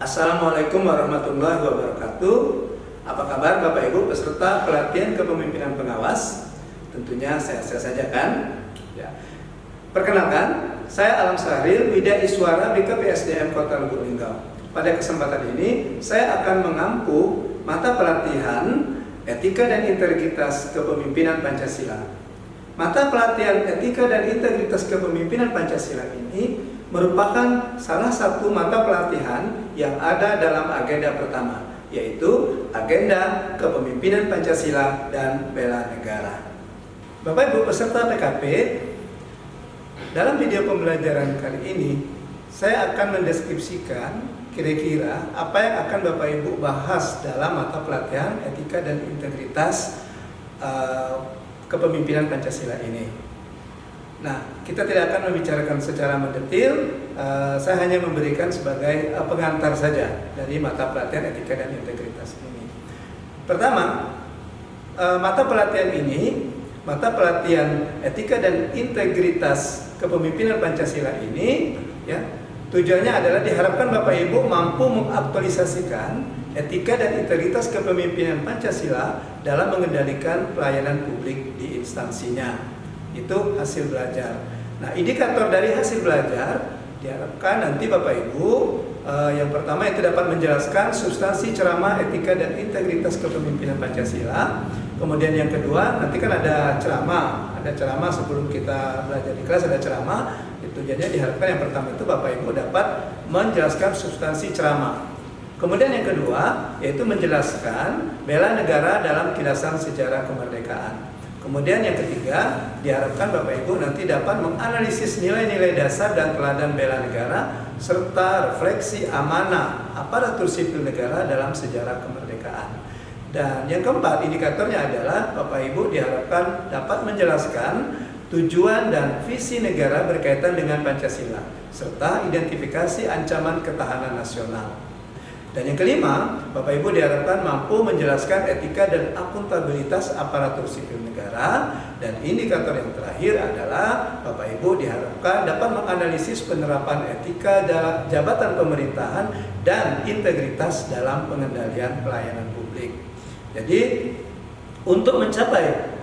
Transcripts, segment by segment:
Assalamualaikum warahmatullahi wabarakatuh. Apa kabar Bapak Ibu peserta pelatihan kepemimpinan pengawas? Tentunya sehat-sehat saja kan? Ya. Perkenalkan, saya Alam Sahril, Widya Iswara BKPSDM Kota Lubuk Linggau. Pada kesempatan ini, saya akan mengampu mata pelatihan Etika dan Integritas Kepemimpinan Pancasila. Mata pelatihan Etika dan Integritas Kepemimpinan Pancasila ini merupakan salah satu mata pelatihan yang ada dalam agenda pertama, yaitu agenda kepemimpinan Pancasila dan bela negara. Bapak Ibu peserta PKP, dalam video pembelajaran kali ini saya akan mendeskripsikan kira-kira apa yang akan Bapak Ibu bahas dalam mata pelatihan Etika dan Integritas Kepemimpinan Pancasila ini. Nah, kita tidak akan membicarakan secara mendetil, saya hanya memberikan sebagai pengantar saja dari mata pelatihan Etika dan Integritas ini. Pertama, mata pelatihan ini, mata pelatihan Etika dan Integritas Kepemimpinan Pancasila ini, ya, tujuannya adalah diharapkan Bapak Ibu mampu mengaktualisasikan etika dan integritas kepemimpinan Pancasila dalam mengendalikan pelayanan publik di instansinya. Itu hasil belajar. Nah, indikator dari hasil belajar diharapkan nanti Bapak Ibu yang pertama itu dapat menjelaskan substansi ceramah etika dan integritas kepemimpinan Pancasila. Kemudian yang kedua, nanti kan ada ceramah sebelum kita belajar di kelas, ada ceramah. Tujuannya diharapkan yang pertama itu Bapak Ibu dapat menjelaskan substansi ceramah. Kemudian yang kedua yaitu menjelaskan bela negara dalam kilasan sejarah kemerdekaan. Kemudian yang ketiga, diharapkan Bapak Ibu nanti dapat menganalisis nilai-nilai dasar dan teladan bela negara serta refleksi amanah aparatur sipil negara dalam sejarah kemerdekaan. Dan yang keempat, indikatornya adalah Bapak Ibu diharapkan dapat menjelaskan tujuan dan visi negara berkaitan dengan Pancasila serta identifikasi ancaman ketahanan nasional. Dan yang kelima, Bapak Ibu diharapkan mampu menjelaskan etika dan akuntabilitas aparatur sipil negara. Dan indikator yang terakhir adalah Bapak Ibu diharapkan dapat menganalisis penerapan etika dalam jabatan pemerintahan dan integritas dalam pengendalian pelayanan publik. Jadi untuk mencapai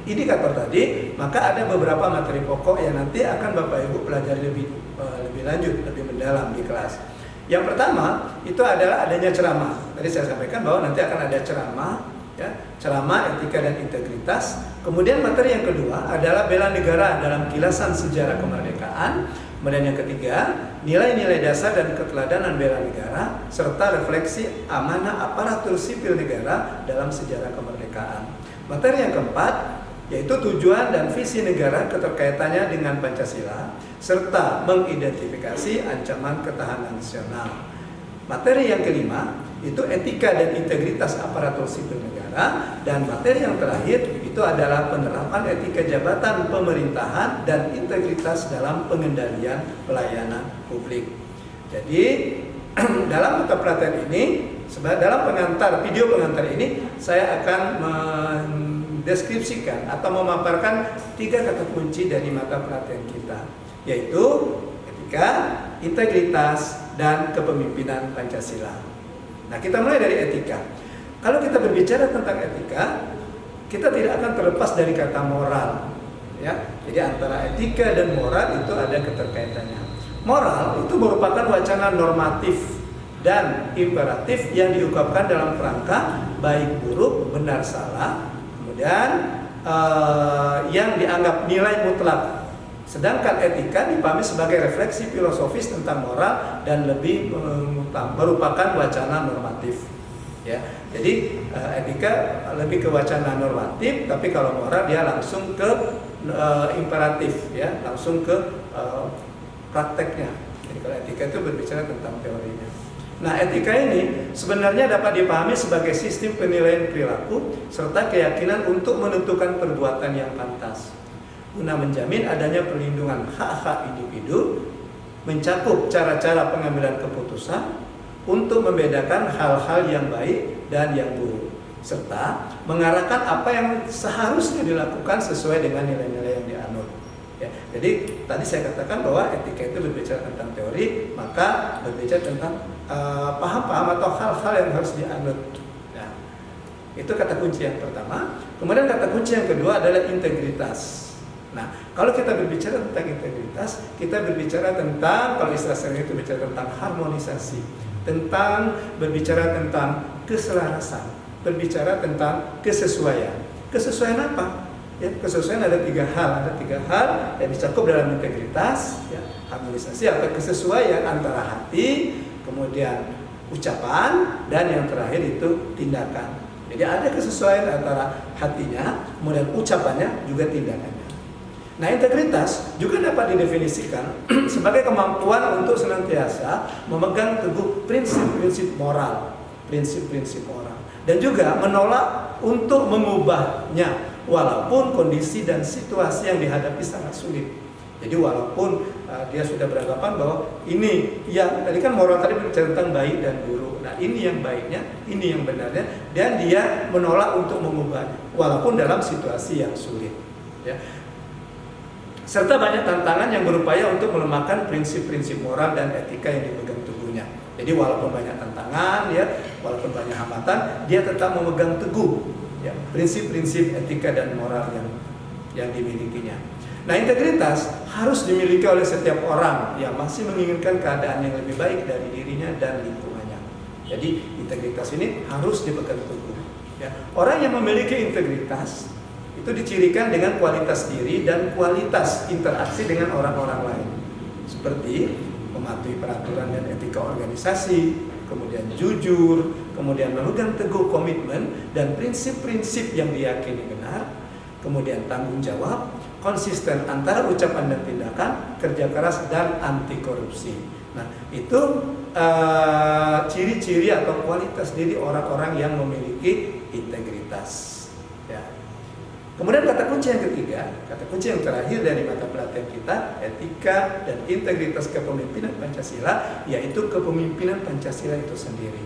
indikator tadi, maka ada beberapa materi pokok yang nanti akan Bapak Ibu pelajari lebih lanjut, lebih mendalam di kelas. Yang pertama itu adalah adanya ceramah. Tadi saya sampaikan bahwa nanti akan ada ceramah, ya, ceramah etika dan integritas. Kemudian materi yang kedua adalah bela negara dalam kilasan sejarah kemerdekaan. Kemudian yang ketiga, nilai-nilai dasar dan keteladanan bela negara serta refleksi amanah aparatur sipil negara dalam sejarah kemerdekaan. Materi yang keempat yaitu tujuan dan visi negara keterkaitannya dengan Pancasila serta mengidentifikasi ancaman ketahanan nasional. Materi yang kelima itu etika dan integritas aparatur sipil negara, dan materi yang terakhir itu adalah penerapan etika jabatan pemerintahan dan integritas dalam pengendalian pelayanan publik. Jadi dalam mata pelatihan ini, dalam video pengantar ini saya akan mendeskripsikan atau memaparkan 3 kata kunci dari mata pelatihan kita, yaitu etika, integritas, dan kepemimpinan Pancasila. Nah, kita mulai dari etika. Kalau kita berbicara tentang etika, kita tidak akan terlepas dari kata moral, ya. Jadi antara etika dan moral itu ada keterkaitannya. Moral itu merupakan wacana normatif dan imperatif yang diungkapkan dalam kerangka baik buruk, benar salah, kemudian yang dianggap nilai mutlak. Sedangkan etika dipahami sebagai refleksi filosofis tentang moral dan lebih merupakan wacana normatif. Ya, jadi etika lebih ke wacana normatif, tapi kalau moral dia langsung ke imperatif, ya, langsung ke prakteknya. Jadi kalau etika itu berbicara tentang teorinya. Nah, etika ini sebenarnya dapat dipahami sebagai sistem penilaian perilaku serta keyakinan untuk menentukan perbuatan yang pantas, guna menjamin adanya perlindungan hak-hak individu, mencakup cara-cara pengambilan keputusan untuk membedakan hal-hal yang baik dan yang buruk, serta mengarahkan apa yang seharusnya dilakukan sesuai dengan nilai-nilai yang dianut. Ya, Jadi tadi saya katakan bahwa etika itu berbicara tentang teori, maka berbicara tentang paham-paham atau hal-hal yang harus dianut. Ya. Itu kata kunci yang pertama. Kemudian kata kunci yang kedua adalah integritas. Nah, kalau kita berbicara tentang integritas, kita berbicara tentang, kalau istilah saya itu berbicara tentang harmonisasi, tentang berbicara tentang keselarasan, berbicara tentang kesesuaian. Kesesuaian apa? Ya, kesesuaian ada tiga hal yang dicakup dalam integritas, ya, harmonisasi atau kesesuaian antara hati, kemudian ucapan, dan yang terakhir itu tindakan. Jadi ada kesesuaian antara hatinya, kemudian ucapannya, juga tindakannya. Nah, integritas juga dapat didefinisikan sebagai kemampuan untuk senantiasa memegang teguh prinsip-prinsip moral, dan juga menolak untuk mengubahnya walaupun kondisi dan situasi yang dihadapi sangat sulit. Jadi walaupun dia sudah beranggapan bahwa ini yang tadi kan moral tadi berbicara tentang baik dan buruk. Nah, ini yang baiknya, ini yang benarnya, dan dia menolak untuk mengubahnya walaupun dalam situasi yang sulit. Ya. Serta banyak tantangan yang berupaya untuk melemahkan prinsip-prinsip moral dan etika yang dipegang teguhnya. Jadi walaupun banyak tantangan, ya, walaupun banyak hambatan, dia tetap memegang teguh, ya, prinsip-prinsip etika dan moral yang dimilikinya. Nah, integritas harus dimiliki oleh setiap orang yang masih menginginkan keadaan yang lebih baik dari dirinya dan lingkungannya. Jadi integritas ini harus dipegang teguh. Ya. Orang yang memiliki integritas itu dicirikan dengan kualitas diri dan kualitas interaksi dengan orang-orang lain, seperti mematuhi peraturan dan etika organisasi, kemudian jujur, kemudian memegang teguh komitmen dan prinsip-prinsip yang diyakini benar, kemudian tanggung jawab, konsisten antara ucapan dan tindakan, kerja keras, dan anti korupsi. Nah, itu ciri-ciri atau kualitas diri orang-orang yang memiliki integritas. Ya. Kemudian kata kunci yang ketiga, kata kunci yang terakhir dari mata pelatihan kita, etika dan integritas kepemimpinan Pancasila, yaitu kepemimpinan Pancasila itu sendiri.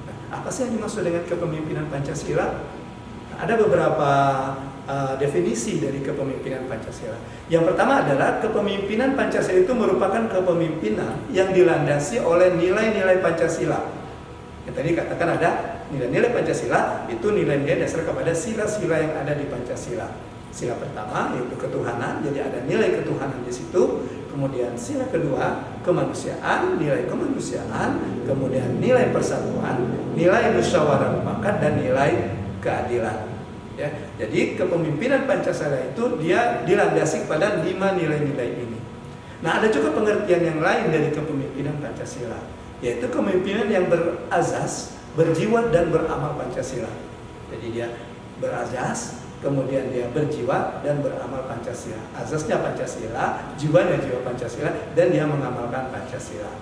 Nah, apa sih yang dimaksud dengan kepemimpinan Pancasila? Nah, ada beberapa definisi dari kepemimpinan Pancasila. Yang pertama adalah kepemimpinan Pancasila itu merupakan kepemimpinan yang dilandasi oleh nilai-nilai Pancasila. Yang tadi katakan ada nilai-nilai Pancasila, itu nilai-nilai dasar kepada sila-sila yang ada di Pancasila. Sila pertama yaitu ketuhanan, jadi ada nilai ketuhanan di situ. Kemudian sila kedua kemanusiaan, nilai kemanusiaan, kemudian nilai persatuan, nilai musyawarah mufakat, dan nilai keadilan. Ya, jadi kepemimpinan Pancasila itu dia dilandasi pada 5 nilai-nilai ini. Nah, ada juga pengertian yang lain dari kepemimpinan Pancasila, yaitu kepemimpinan yang berazas, berjiwa, dan beramal Pancasila. Jadi dia berazas, kemudian dia berjiwa dan beramal Pancasila. Azasnya Pancasila, jiwanya jiwa Pancasila, dan dia mengamalkan Pancasila.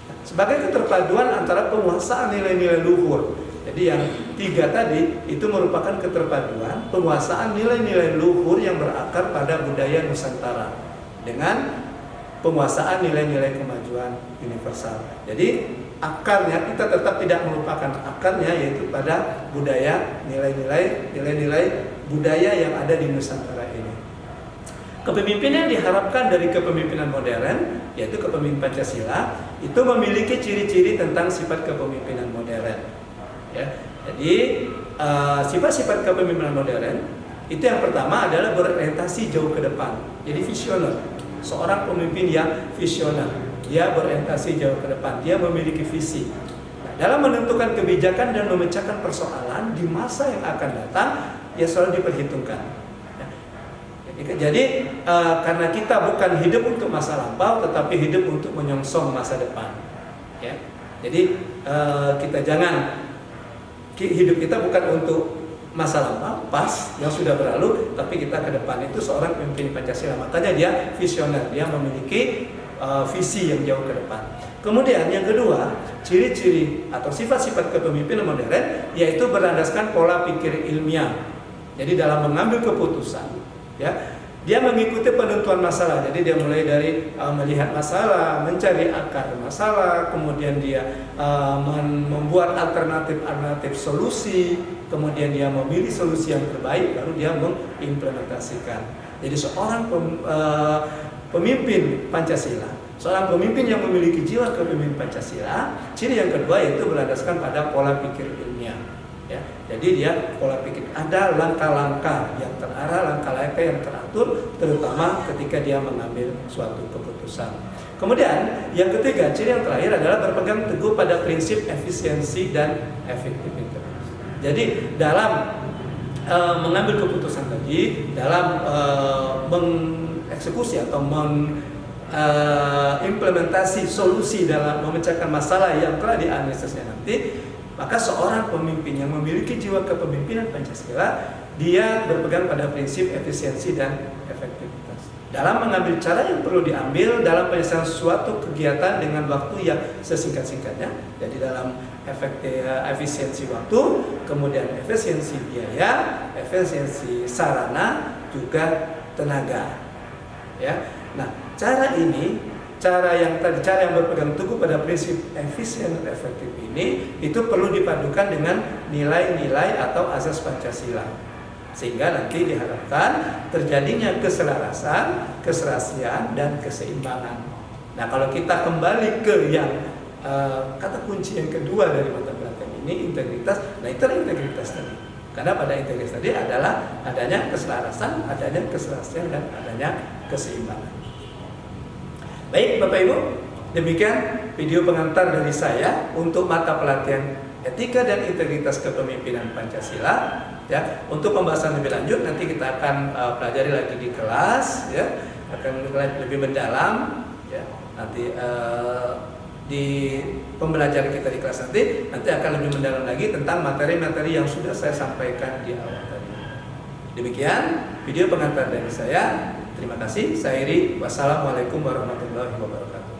Nah, sebagai keterpaduan antara penguasaan nilai-nilai luhur. Jadi yang 3 tadi itu merupakan keterpaduan penguasaan nilai-nilai luhur yang berakar pada budaya Nusantara dengan penguasaan nilai-nilai kemajuan universal. Jadi akarnya kita tetap tidak melupakan akarnya, yaitu pada budaya, nilai-nilai budaya yang ada di Nusantara ini. Kepemimpinan yang diharapkan dari kepemimpinan modern, yaitu kepemimpinan Pancasila, itu memiliki ciri-ciri tentang sifat kepemimpinan modern. Ya, jadi sifat-sifat kepemimpinan modern itu yang pertama adalah berorientasi jauh ke depan. Jadi visioner, seorang pemimpin yang visioner, dia berorientasi jauh ke depan, dia memiliki visi. Nah, dalam menentukan kebijakan dan memecahkan persoalan di masa yang akan datang, ya selalu diperhitungkan. Jadi karena kita bukan hidup untuk masa lampau, tetapi hidup untuk menyongsong masa depan. Ya, jadi kita jangan hidup kita bukan untuk masa lampau pas yang sudah berlalu, tapi kita ke depan. Itu seorang pemimpin Pancasila, makanya dia visioner, dia memiliki visi yang jauh ke depan. Kemudian yang kedua, ciri-ciri atau sifat-sifat kepemimpinan modern yaitu berlandaskan pola pikir ilmiah. Jadi dalam mengambil keputusan, ya, dia mengikuti penentuan masalah. Jadi dia mulai dari melihat masalah, mencari akar masalah, kemudian dia membuat alternatif solusi, kemudian dia memilih solusi yang terbaik, lalu dia mengimplementasikan. Jadi seorang pemimpin Pancasila, seorang pemimpin yang memiliki jiwa kepemimpinan Pancasila, ciri yang kedua yaitu berlandaskan pada pola pikir ilmiah. Ya, jadi dia pola pikir, ada langkah-langkah yang terarah, langkah-langkah yang teratur, terutama ketika dia mengambil suatu keputusan. Kemudian yang ketiga, ciri yang terakhir adalah berpegang teguh pada prinsip efisiensi dan efektivitas. Jadi dalam mengambil keputusan tadi, dalam mengeksekusi atau implementasi solusi dalam memecahkan masalah yang telah dianalisisnya nanti, maka seorang pemimpin yang memiliki jiwa kepemimpinan Pancasila, dia berpegang pada prinsip efisiensi dan efektivitas. Dalam mengambil cara yang perlu diambil dalam penyelesaian suatu kegiatan dengan waktu yang sesingkat-singkatnya. Jadi dalam efisiensi waktu, kemudian efisiensi biaya, efisiensi sarana, juga tenaga. Ya. Nah, cara yang berpegang teguh pada prinsip efisien dan efektif ini itu perlu dipadukan dengan nilai-nilai atau azas Pancasila, sehingga nanti diharapkan terjadinya keselarasan, keserasian, dan keseimbangan. Nah, kalau kita kembali ke yang kata kunci yang kedua dari mata pelajaran ini, integritas. Nah, itulah integritas tadi. Karena pada integritas tadi adalah adanya keselarasan, adanya keserasian, dan adanya keseimbangan. Baik Bapak Ibu, demikian video pengantar dari saya untuk mata pelatihan Etika dan Integritas Kepemimpinan Pancasila. Ya, untuk pembahasan lebih lanjut nanti kita akan pelajari lagi di kelas, ya, akan lebih mendalam, ya. Nanti di pembelajaran kita di kelas nanti akan lebih mendalam lagi tentang materi-materi yang sudah saya sampaikan di awal tadi. Demikian video pengantar dari saya. Terima kasih. Saya Iri. Wassalamualaikum warahmatullahi wabarakatuh.